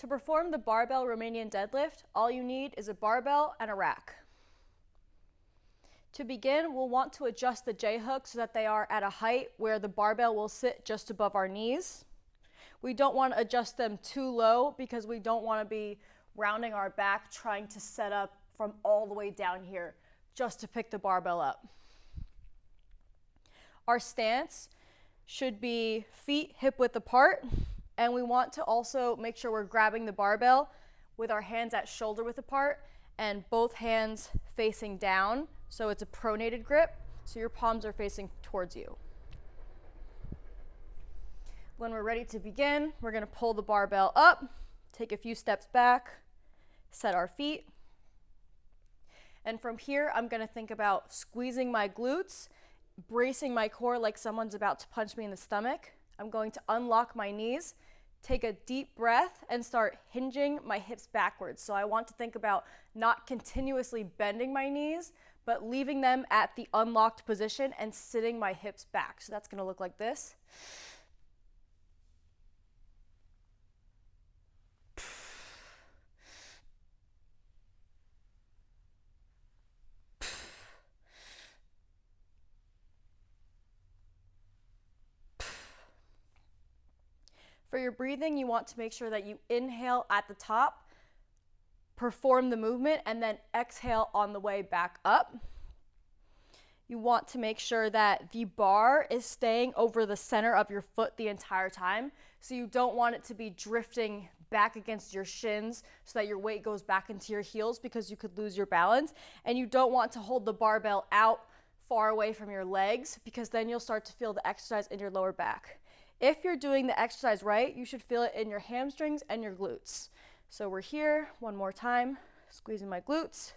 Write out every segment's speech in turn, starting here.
To perform the barbell Romanian deadlift, all you need is a barbell and a rack. To begin, we'll want to adjust the J-hooks so that they are at a height where the barbell will sit just above our knees. We don't want to adjust them too low because we don't want to be rounding our back trying to set up from all the way down here just to pick the barbell up. Our stance should be feet hip width apart, and we want to also make sure we're grabbing the barbell with our hands at shoulder width apart and both hands facing down, so it's a pronated grip, so your palms are facing towards you. When we're ready to begin, we're going to pull the barbell up, take a few steps back, set our feet, and from here I'm going to think about squeezing my glutes, bracing my core like someone's about to punch me in the stomach. I'm going to unlock my knees, take a deep breath, and start hinging my hips backwards. So I want to think about not continuously bending my knees, but leaving them at the unlocked position and sitting my hips back. So that's going to look like this. For your breathing, you want to make sure that you inhale at the top, perform the movement, and then exhale on the way back up. You want to make sure that the bar is staying over the center of your foot the entire time. So you don't want it to be drifting back against your shins so that your weight goes back into your heels because you could lose your balance. And you don't want to hold the barbell out far away from your legs because then you'll start to feel the exercise in your lower back. If you're doing the exercise right, you should feel it in your hamstrings and your glutes. So we're here, one more time, squeezing my glutes.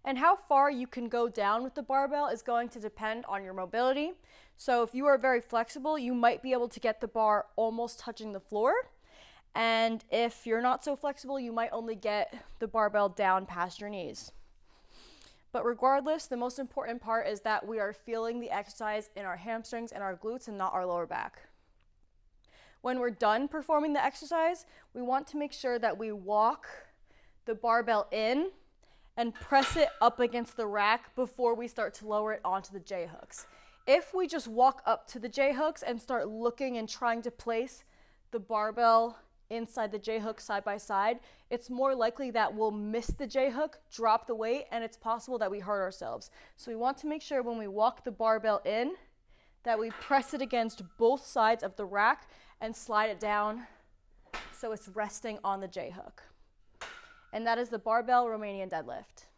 And how far you can go down with the barbell is going to depend on your mobility. So if you are very flexible, you might be able to get the bar almost touching the floor. And if you're not so flexible, you might only get the barbell down past your knees. But regardless, the most important part is that we are feeling the exercise in our hamstrings and our glutes and not our lower back. When we're done performing the exercise, we want to make sure that we walk the barbell in and press it up against the rack before we start to lower it onto the J-hooks. If we just walk up to the J-hooks and start looking and trying to place the barbell inside the J-hook side by side, it's more likely that we'll miss the J-hook, drop the weight, and it's possible that we hurt ourselves. So we want to make sure when we walk the barbell in that we press it against both sides of the rack and slide it down so it's resting on the J-hook. And that is the barbell Romanian deadlift.